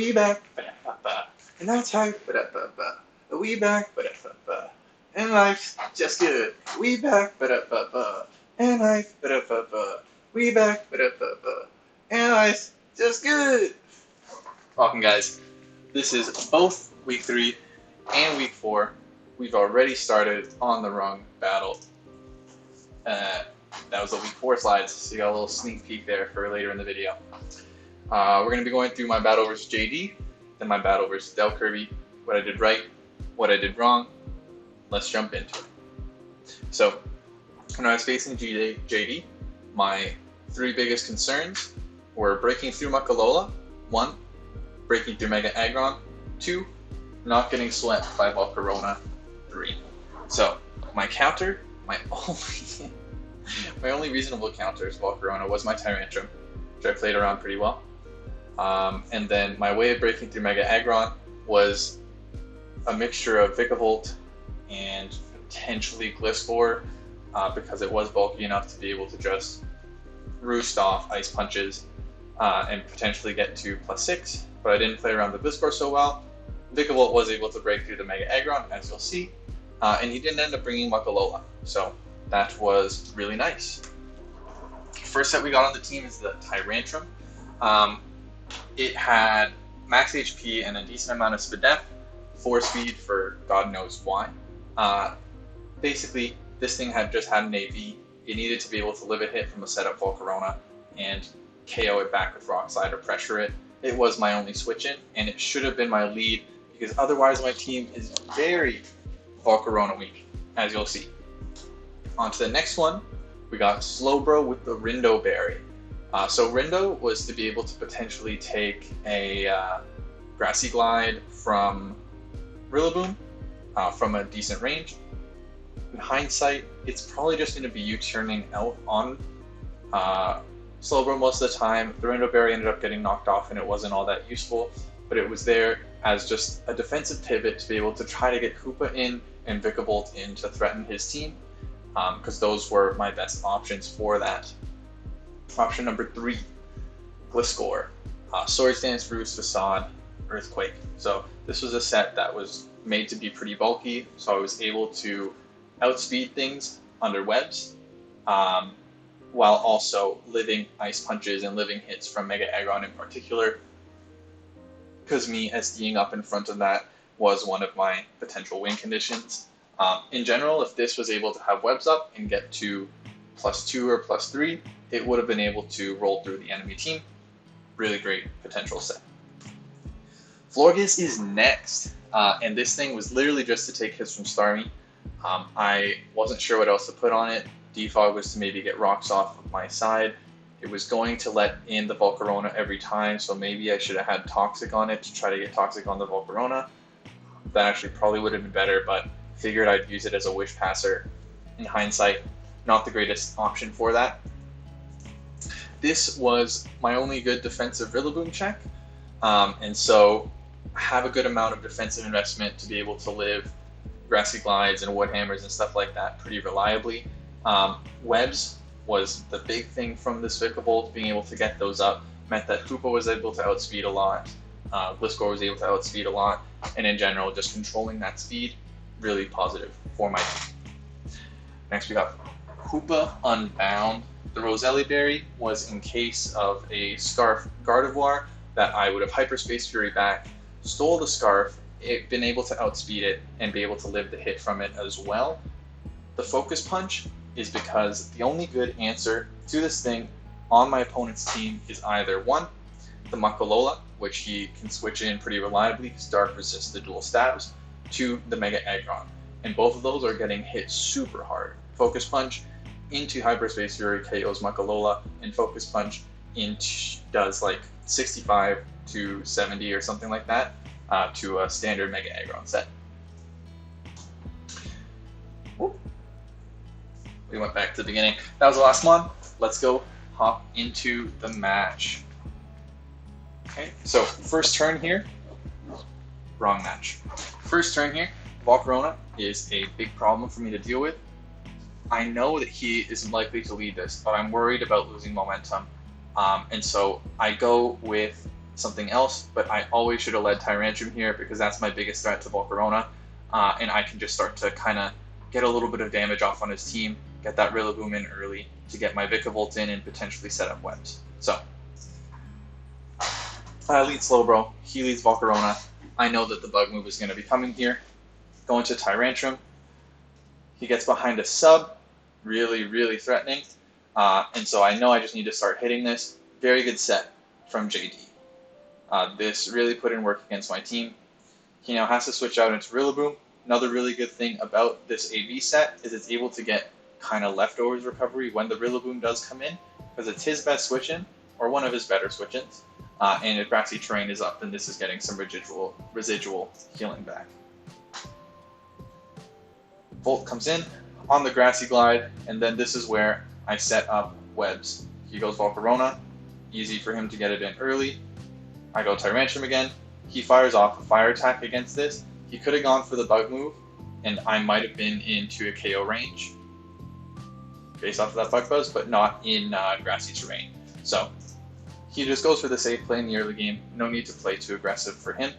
We back, ba-da-ba-ba. And that's hype, ba-da-ba-ba. We back, ba-da-ba-ba. And life's just good. We back, ba-da-ba-ba. And life, ba-da-ba-ba. We back, ba-da-ba-ba. And life's just good. Welcome, guys. This is both week 3 and week 4. We've already started on the wrong battle. That was the week 4 slides, so you got a little sneak peek there for later in the video. We're going to be going through my battle versus JD, then my battle versus Del Kirby, what I did right, what I did wrong. Let's jump into it. So, when I was facing JD, my 3 biggest concerns were breaking through Makalola, 1, breaking through Mega Aggron, 2, not getting swept by Volcarona, 3. So, my counter, my only reasonable counter is Volcarona was my Tyrantrum, which I played around pretty well. And then my way of breaking through Mega Aggron was a mixture of Vikavolt and potentially Gliscor, because it was bulky enough to be able to just roost off Ice Punches and potentially get to +6, but I didn't play around the Gliscor so well. Vikavolt was able to break through the Mega Aggron, as you'll see, and he didn't end up bringing Makalola, so that was really nice. First set we got on the team is the Tyrantrum. It had max HP and a decent amount of Spadef, 4 speed for God knows why. Basically, this thing had just had an AV. It needed to be able to live a hit from a setup Volcarona and KO it back with Rock Slide or pressure it. It was my only switch in, and it should have been my lead, because otherwise my team is very Volcarona weak, as you'll see. On to the next one, we got SLOWBRO with the Rindo Berry. So Rindo was to be able to potentially take a Grassy Glide from Rillaboom from a decent range. In hindsight, it's probably just going to be you turning out on SLOWBRO most of the time. The Rindo Berry ended up getting knocked off and it wasn't all that useful, but it was there as just a defensive pivot to be able to try to get Koopa in and Vikavolt in to threaten his team, because those were my best options for that. Option number 3, Gliscor. Swords Dance, Roost, Facade, Earthquake. So this was a set that was made to be pretty bulky, so I was able to outspeed things under webs, while also living Ice Punches and living hits from Mega Aggron in particular, because me SDing up in front of that was one of my potential win conditions. In general, if this was able to have webs up and get to +2 or +3, it would have been able to roll through the enemy team. Really great potential set. Florges is next, and this thing was literally just to take hits from Starmie. I wasn't sure what else to put on it. Defog was to maybe get rocks off of my side. It was going to let in the Volcarona every time, so maybe I should have had Toxic on it to try to get Toxic on the Volcarona. That actually probably would have been better, but figured I'd use it as a Wish Passer. In hindsight, not the greatest option for that. This was my only good defensive Rillaboom check, and so I have a good amount of defensive investment to be able to live Grassy Glides and Wood Hammers and stuff like that pretty reliably. Webs was the big thing from this Vikavolt. Being able to get those up meant that Koopa was able to outspeed a lot, Gliscor was able to outspeed a lot, and in general, just controlling that speed, really positive for my team. Next we got Koopa Unbound. The Roselli Berry was in case of a Scarf Gardevoir that I would have Hyperspace Fury back, stole the Scarf, been able to outspeed it, and be able to live the hit from it as well. The Focus Punch is because the only good answer to this thing on my opponent's team is either 1, the Makalola, which he can switch in pretty reliably because Dark resists the dual stabs, 2, the Mega Aggron. And both of those are getting hit super hard. Focus Punch into Hyperspace Fury KOs Makalola, and Focus Punch does like 65 to 70 or something like that to a standard Mega Aggron set. Whoop. We went back to the beginning. That was the last one. Let's go hop into the match. Okay, so first turn here. Wrong match. First turn here, Volcarona is a big problem for me to deal with. I know that he isn't likely to lead this, but I'm worried about losing momentum. And so I go with something else, but I always should have led Tyrantrum here because that's my biggest threat to Volcarona, and I can just start to kind of get a little bit of damage off on his team, get that Rillaboom in early to get my Vikavolt in and potentially set up webs. So, I lead Slowbro, he leads Volcarona. I know that the bug move is going to be coming here. Going to Tyrantrum. He gets behind a sub, really threatening. And so I know I just need to start hitting this. Very good set from JD. This really put in work against my team. He now has to switch out into Rillaboom. Another really good thing about this AV set is it's able to get kind of leftovers recovery when the Rillaboom does come in, because it's his best switch-in, or one of his better switch-ins. And if grassy terrain is up, then this is getting some residual healing back. Volt comes in on the grassy glide, and then this is where I set up webs. He goes Volcarona, easy for him to get it in early. I go Tyrantrum again. He fires off a fire attack against this. He could have gone for the bug move, and I might have been into a KO range based off of that bug buzz, but not in grassy terrain. So he just goes for the safe play in the early game. No need to play too aggressive for him.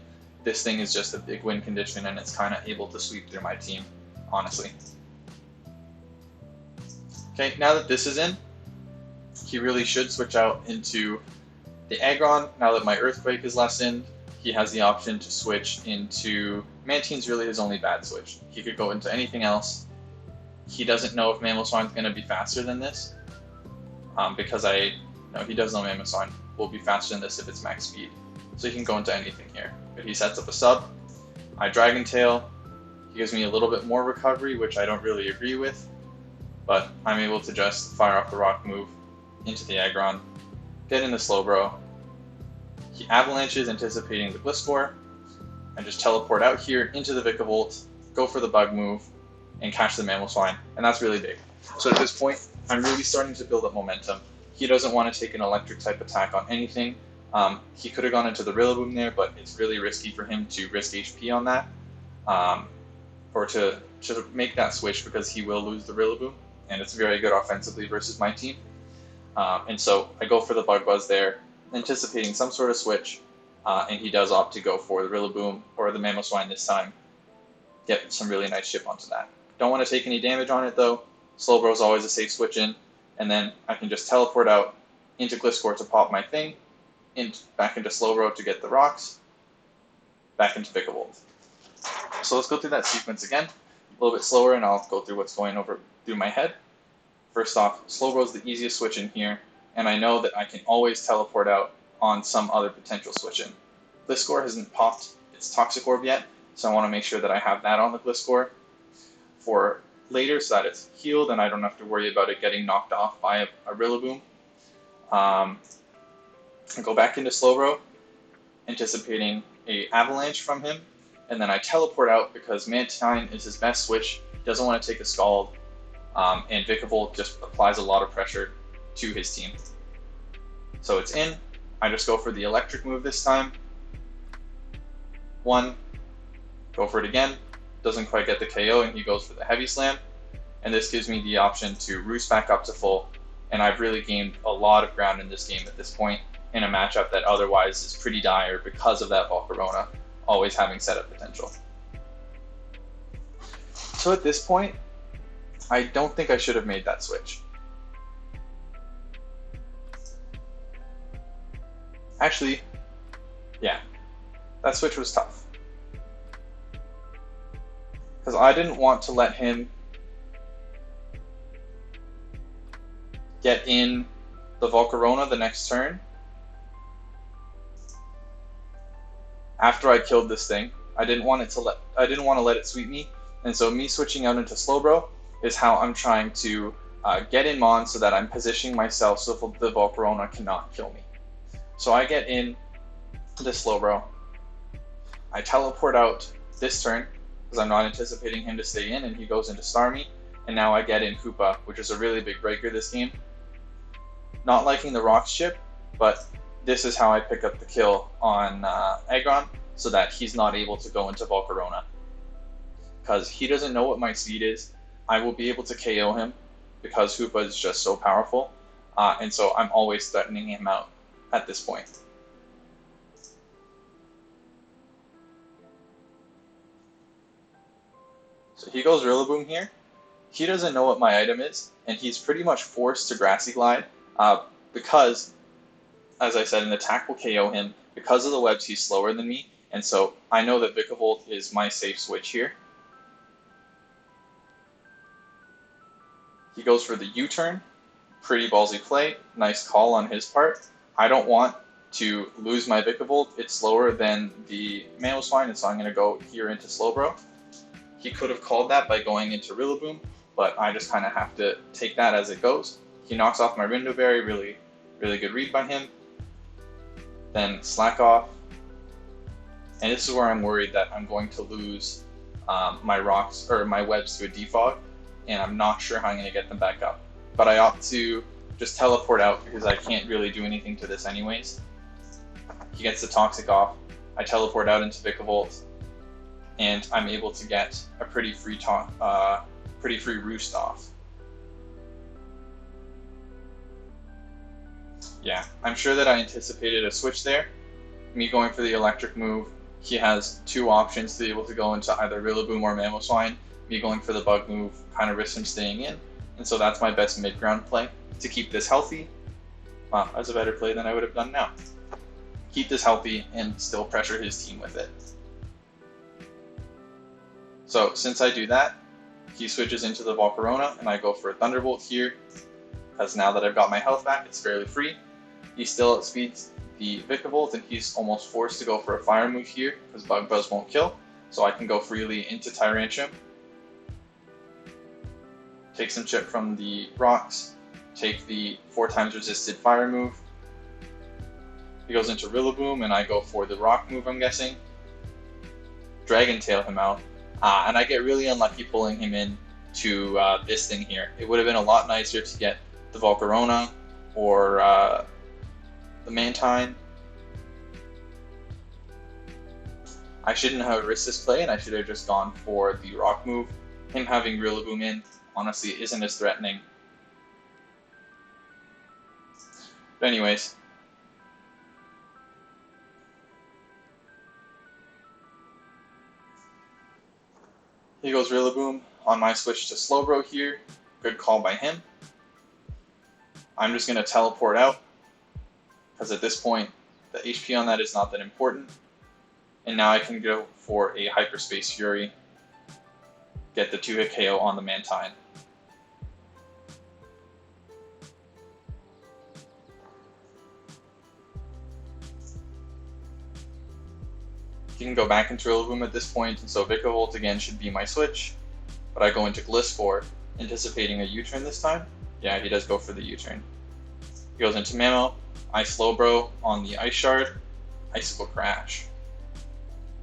This thing is just a big win condition, and it's kind of able to sweep through my team, honestly. Okay, now that this is in, he really should switch out into the Aggron. Now that my Earthquake is lessened, he has the option to switch into... Mantine's really his only bad switch. He could go into anything else. He doesn't know if Mamoswine's going to be faster than this, because he does know Mamoswine will be faster than this if it's max speed. So he can go into anything here. But he sets up a sub. I Dragon Tail. He gives me a little bit more recovery, which I don't really agree with, but I'm able to just fire off the rock move into the Aggron, get in the Slowbro. He avalanches, anticipating the Gliscor, and just teleport out here into the Vikavolt, go for the bug move, and catch the Mamoswine, and that's really big. So at this point, I'm really starting to build up momentum. He doesn't want to take an electric type attack on anything. He could have gone into the Rillaboom there, but it's really risky for him to risk HP on that, or to make that switch, because he will lose the Rillaboom, and it's very good offensively versus my team. And so I go for the Bug Buzz there, anticipating some sort of switch, and he does opt to go for the Rillaboom or the Mamoswine this time. Get some really nice chip onto that. Don't want to take any damage on it though. Slowbro is always a safe switch in, and then I can just teleport out into Gliscor to pop my thing, back into Slowbro to get the rocks, back into Vikavolt. So let's go through that sequence again, a little bit slower, and I'll go through what's going over through my head. First off, Slowbro is the easiest switch in here, and I know that I can always teleport out on some other potential switch in. Gliscor hasn't popped its Toxic Orb yet, so I want to make sure that I have that on the Gliscor for later so that it's healed and I don't have to worry about it getting knocked off by a Rillaboom. I go back into Slowbro, anticipating a Avalanche from him, and then I teleport out because Mantine is his best switch. He doesn't want to take a Scald, and Vikavolt just applies a lot of pressure to his team. So it's in. I just go for the electric move this time. One, go for it again. Doesn't quite get the KO, and he goes for the heavy slam. And this gives me the option to roost back up to full, and I've really gained a lot of ground in this game at this point in a matchup that otherwise is pretty dire because of that Volcarona always having setup potential. So at this point, I don't think I should have made that switch. Actually, yeah, that switch was tough. Because I didn't want to let him get in the Volcarona the next turn. After I killed this thing, I didn't want to let it sweep me, and so me switching out into Slowbro is how I'm trying to get in Mon so that I'm positioning myself so the Volcarona cannot kill me. So I get in the Slowbro. I teleport out this turn because I'm not anticipating him to stay in, and he goes into Starmie, and now I get in Koopa, which is a really big breaker this game. Not liking the Rocks chip, but this is how I pick up the kill on Aggron so that he's not able to go into Volcarona. Because he doesn't know what my speed is. I will be able to KO him because Koopa is just so powerful, and so I'm always threatening him out at this point. So he goes Rillaboom here. He doesn't know what my item is, and he's pretty much forced to Grassy Glide because, as I said, an attack will KO him. Because of the webs, he's slower than me, and so I know that Vikavolt is my safe switch here. He goes for the U-turn. Pretty ballsy play. Nice call on his part. I don't want to lose my Vikavolt. It's slower than the Mamoswine, and so I'm going to go here into SLOWBRO. He could have called that by going into Rillaboom, but I just kind of have to take that as it goes. He knocks off my Window Berry. Really, really good read by him. Then Slack Off. And this is where I'm worried that I'm going to lose my rocks or my webs to a defog, and I'm not sure how I'm going to get them back up. But I opt to just teleport out because I can't really do anything to this anyways. He gets the Toxic off. I teleport out into Vikavolt, and I'm able to get a pretty free Roost off. Yeah, I'm sure that I anticipated a switch there. Me going for the electric move. He has two options to be able to go into either Rillaboom or Mamoswine. Me going for the bug move kind of risks him staying in. And so that's my best mid-ground play to keep this healthy. Wow, that's a better play than I would have done now. Keep this healthy and still pressure his team with it. So since I do that, he switches into the Volcarona and I go for a Thunderbolt here. Because now that I've got my health back, it's fairly free. He still outspeeds the Vikavolt and he's almost forced to go for a Fire move here because Bug Buzz won't kill. So I can go freely into Tyrantrum. Take some chip from the rocks, take the 4x resisted Fire move. He goes into Rillaboom and I go for the rock move, I'm guessing. Dragon Tail him out. And I get really unlucky pulling him in to this thing here. It would have been a lot nicer to get the Volcarona or the Mantine. I shouldn't have risked this play and I should have just gone for the rock move. Him having Rillaboom in honestly isn't as threatening. But anyways. He goes Rillaboom on my switch to SLOWBRO here. Good call by him. I'm just going to teleport out because at this point the HP on that is not that important. And now I can go for a Hyperspace Fury. Get the 2-hit KO on the Mantine. He can go back into Rillaboom at this point, and so Vikavolt again should be my switch. But I go into Gliscor, anticipating a U-turn this time. Yeah, he does go for the U-turn. He goes into Mamo. I SLOWBRO on the Ice Shard. Icicle Crash.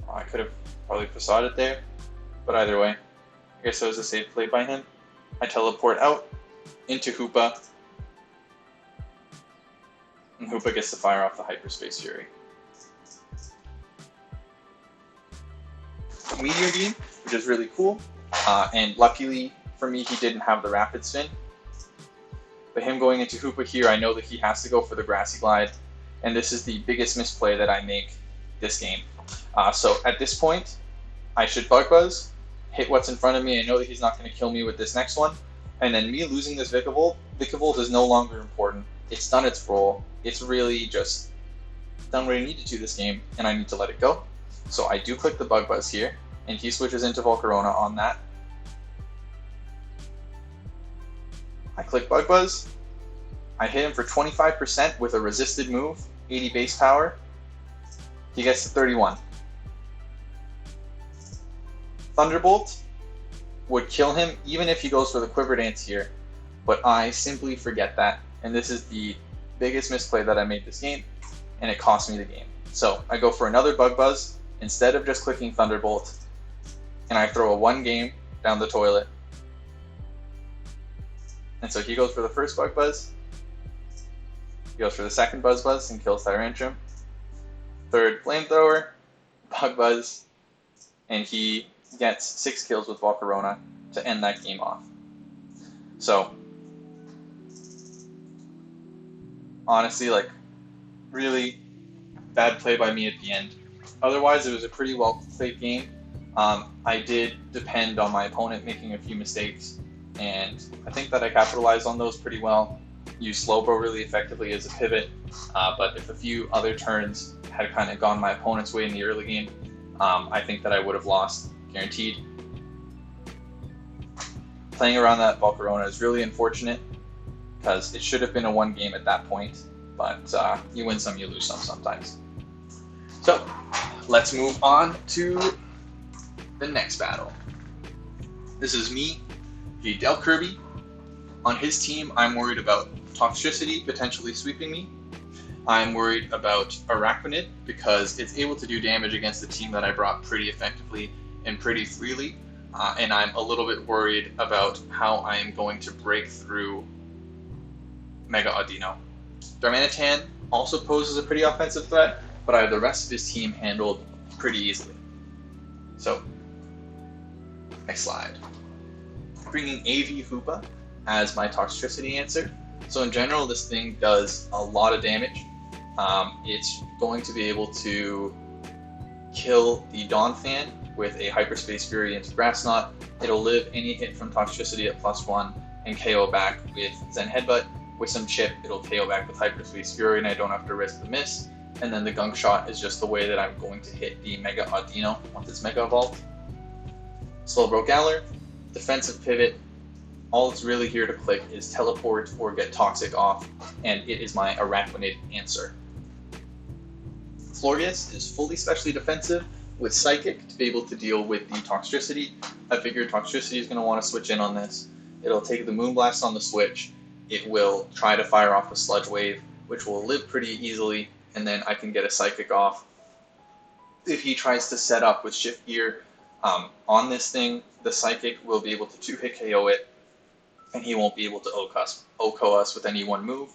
Oh, I could have probably facade it there, but either way, I guess that was a safe play by him. I teleport out into Hoopa, and Hoopa gets to fire off the Hyperspace Fury. Meteor Beam, which is really cool, and luckily for me he didn't have the Rapid Spin. But him going into Hoopa here, I know that he has to go for the Grassy Glide, and this is the biggest misplay that I make this game. So at this point, I should Bug Buzz, hit what's in front of me. I know that he's not going to kill me with this next one, and then me losing this Vikavolt is no longer important. It's done its role. It's really just done what I needed to this game, and I need to let it go. So I do click the Bug Buzz here, and he switches into Volcarona on that. I click Bug Buzz. I hit him for 25% with a resisted move, 80 base power. He gets to 31. Thunderbolt would kill him even if he goes for the Quiver Dance here, but I simply forget that, and this is the biggest misplay that I made this game, and it cost me the game. So I go for another Bug Buzz instead of just clicking Thunderbolt, and I throw a 1 game down the toilet. And so he goes for the first Bug Buzz, he goes for the second Buzz and kills Tyrantrum, third Flamethrower, Bug Buzz, and he gets 6 kills with Volcarona to end that game off. So, honestly, like, really bad play by me at the end. Otherwise, it was a pretty well played game. I did depend on my opponent making a few mistakes, and I think that I capitalized on those pretty well. Used SLOWBRO really effectively as a pivot, but if a few other turns had kind of gone my opponent's way in the early game, I think that I would have lost, guaranteed. Playing around that Volcarona is really unfortunate, because it should have been a one game at that point, but you win some, you lose some sometimes. So, let's move on to the next battle. This is me, Del Kirby. On his team, I'm worried about GlitchxCity potentially sweeping me. I'm worried about Arachnid because it's able to do damage against the team that I brought pretty effectively and pretty freely. And I'm a little bit worried about how I am going to break through Mega Audino. Darmanitan also poses a pretty offensive threat, but I have the rest of his team handled pretty easily. So, next slide. Bringing BubbaFubbaBubba as my GlitchxCity answer. So in general, this thing does a lot of damage. It's going to be able to kill the Dawn Fan with a Hyperspace Fury into Grass Knot. It'll live any hit from GlitchxCity at +1 and KO back with Zen Headbutt. With some chip, it'll KO back with Hyperspace Fury and I don't have to risk the miss. And then the Gunk Shot is just the way that I'm going to hit the Mega Audino once it's Mega Evolved. SLOWBRO Galar, defensive pivot. All it's really here to click is teleport or get Toxic off, and it is my Arachnid answer. Florius is fully specially defensive with Psychic to be able to deal with the GlitchxCity. I figured GlitchxCity is going to want to switch in on this. It'll take the Moonblast on the switch. It will try to fire off a Sludge Wave, which will live pretty easily, and then I can get a Psychic off. If he tries to set up with Shift Gear on this thing, the Psychic will be able to 2-hit KO it, and he won't be able to OHKO us with any one move,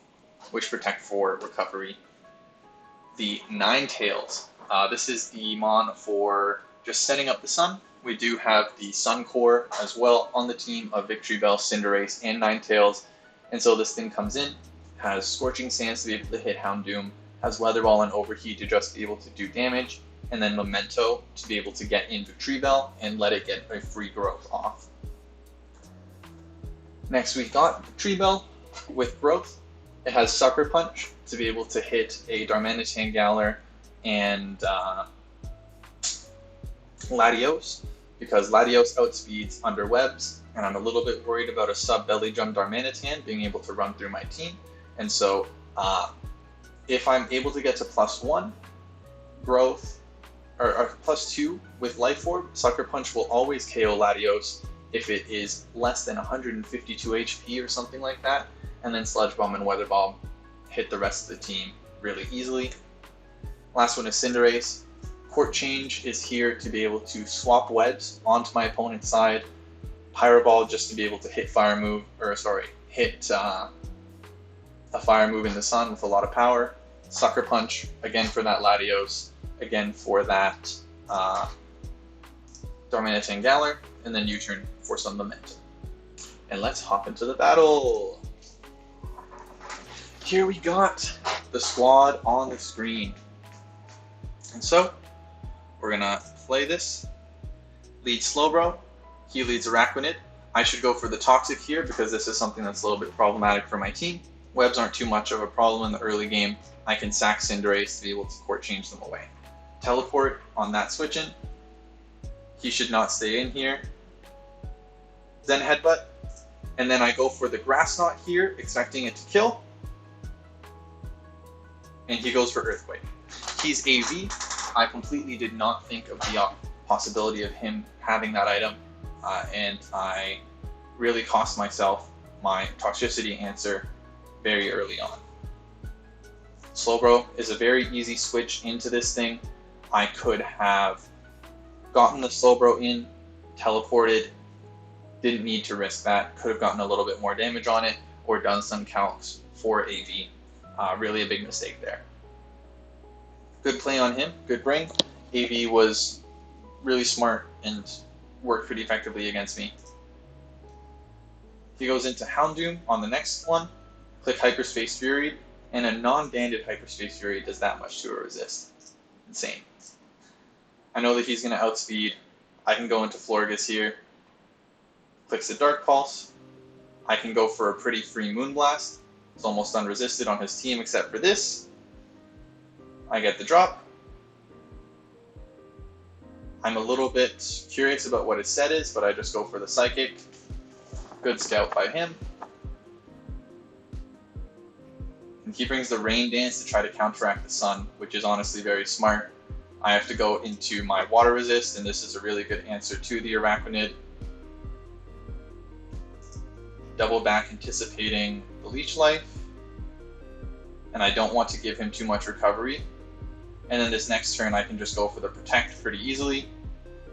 which protect for recovery. The Ninetales. This is the mon for just setting up the sun. We do have the Sun Core as well on the team of Victory Bell, Cinderace, and Ninetales. And so this thing comes in, has Scorching Sands to be able to hit Houndoom, has Weather Ball and Overheat to just be able to do damage, and then Memento to be able to get into Victory Bell and let it get a free growth off. Next we got Victory Bell with growth. It has Sucker Punch to be able to hit a Darmanitan Galar and Latios, because Latios outspeeds under webs, and I'm a little bit worried about a sub-belly drum Darmanitan being able to run through my team. And so if I'm able to get to +1 growth, or +2 with Life Orb, Sucker Punch will always KO Latios if it is less than 152 HP or something like that, and then Sludge Bomb and Weather Bomb hit the rest of the team really easily. Last one is Cinderace. Court Change is here to be able to swap webs onto my opponent's side. Pyro Ball just to be able to hit hit a fire move in the sun with a lot of power. Sucker Punch, again for that Latios, again for that Darmanitan Galar, and then U-turn for some momentum. And let's hop into the battle. Here we got the squad on the screen. And so, we're gonna play this. Lead SLOWBRO, he leads Arachnid. I should go for the Toxic here because this is something that's a little bit problematic for my team. Webs aren't too much of a problem in the early game. I can sack Cinderace to be able to court change them away. Teleport on that switch in. He should not stay in here. Zen Headbutt. And then I go for the Grass Knot here, expecting it to kill. And he goes for Earthquake. He's AV. I completely did not think of the possibility of him having that item. And I really cost myself my GlitchxCity answer very early on. SLOWBRO is a very easy switch into this thing. I could have gotten the SLOWBRO in, teleported, didn't need to risk that, could have gotten a little bit more damage on it, or done some calcs for AV. Really a big mistake there. Good play on him, good bring. AV was really smart and worked pretty effectively against me. He goes into Houndoom on the next one, click Hyperspace Fury, and a non-banded Hyperspace Fury does that much to a resist. Insane. I know that he's going to outspeed I can go into Florges here, clicks the Dark Pulse. I can go for a pretty free Moonblast. It's almost unresisted on his team except for this. I get the drop. I'm a little bit curious about what his set is, but I just go for the Psychic. Good scout by him. And he brings the Rain Dance to try to counteract the Sun, which is honestly very smart. I have to go into my Water Resist, and this is a really good answer to the Araquanid. Double back anticipating the Leech Life, and I don't want to give him too much recovery. And then this next turn I can just go for the Protect pretty easily.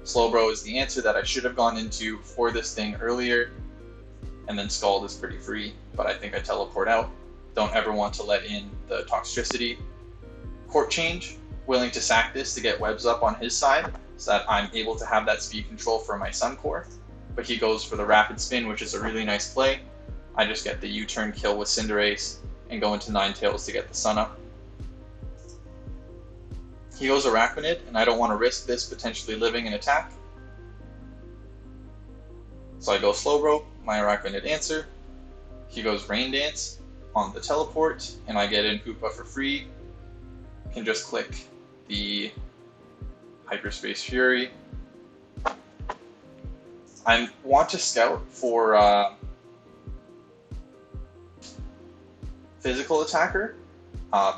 SLOWBRO is the answer that I should have gone into for this thing earlier, and then Scald is pretty free, but I think I teleport out. Don't ever want to let in the Toxtricity. Court Change, willing to sack this to get webs up on his side so that I'm able to have that speed control for my Sun Core. But he goes for the Rapid Spin, which is a really nice play. I just get the U-turn kill with Cinderace and go into Ninetales to get the Sun up. He goes Araquanid, and I don't want to risk this potentially living an attack. So I go SLOWBRO, my Araquanid answer. He goes Rain Dance on the teleport, and I get in Hoopa for free. Can just click the Hyperspace Fury. I want to scout for physical attacker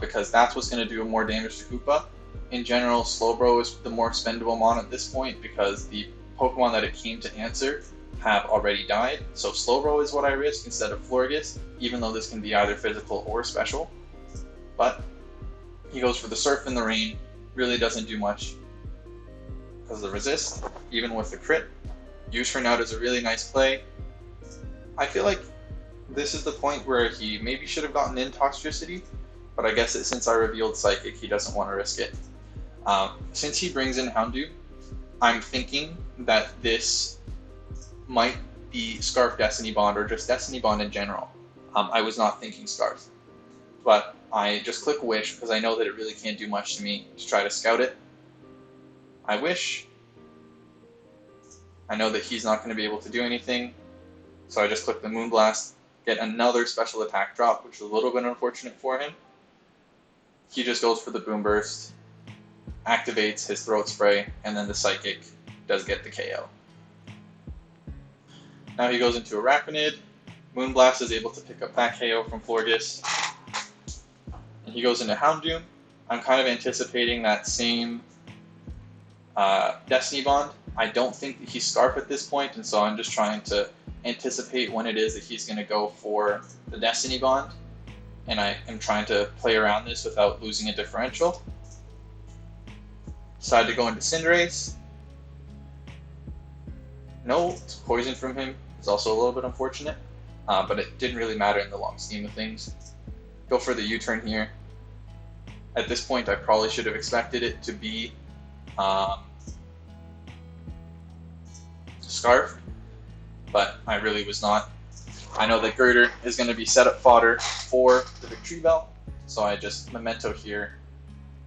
because that's what's going to do more damage to Hoopa. In general, SLOWBRO is the more expendable mon at this point because the Pokemon that it came to answer have already died. So SLOWBRO is what I risk instead of Florges, even though this can be either physical or special. But he goes for the Surf and the Rain, really doesn't do much because of the resist, even with the crit. U-turn out is a really nice play. I feel like this is the point where he maybe should have gotten in Toxtricity, but I guess since I revealed Psychic, he doesn't want to risk it. Since he brings in Houndoom, I'm thinking that this might be Scarf Destiny Bond or just Destiny Bond in general. I was not thinking Scarf, but I just click Wish because I know that it really can't do much to me to try to scout it. I wish. I know that he's not going to be able to do anything, so I just click the Moonblast, get another special attack drop, which is a little bit unfortunate for him. He just goes for the Boom Burst, activates his Throat Spray, and then the Psychic does get the KO. Now he goes into Araquanid. Moonblast is able to pick up that KO from Florges. And he goes into Houndoom. I'm kind of anticipating that same Destiny Bond. I don't think that he's Scarf at this point, and so I'm just trying to anticipate when it is that he's going to go for the Destiny Bond. And I am trying to play around this without losing a differential. Decided to go into Cinderace. No poison from him is also a little bit unfortunate, but it didn't really matter in the long scheme of things. Go for the U-turn here. At this point, I probably should have expected it to be Scarf, but I really was not. I know that Girder is going to be set up fodder for the Victory Bell, so I just Memento here,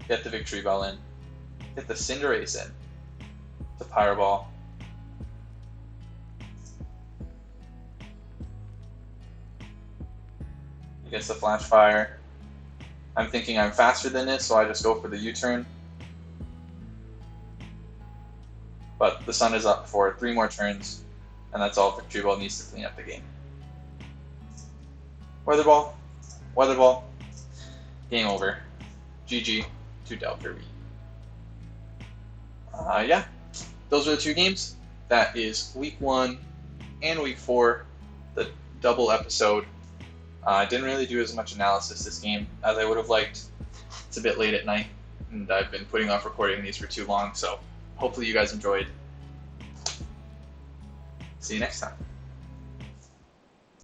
get the Victory Bell in, get the Cinderace in to Pyro Ball. He gets the Flash Fire. I'm thinking I'm faster than this, so I just go for the U-turn. But the sun is up for 3 more turns, and that's all Victory Ball needs to clean up the game. Weather Ball, Weather Ball, game over. GG to Del Kirby. Yeah, those are the 2 games. That is week 1 and week 4, the double episode. I didn't really do as much analysis this game as I would have liked. It's a bit late at night, and I've been putting off recording these for too long, so hopefully you guys enjoyed. See you next time.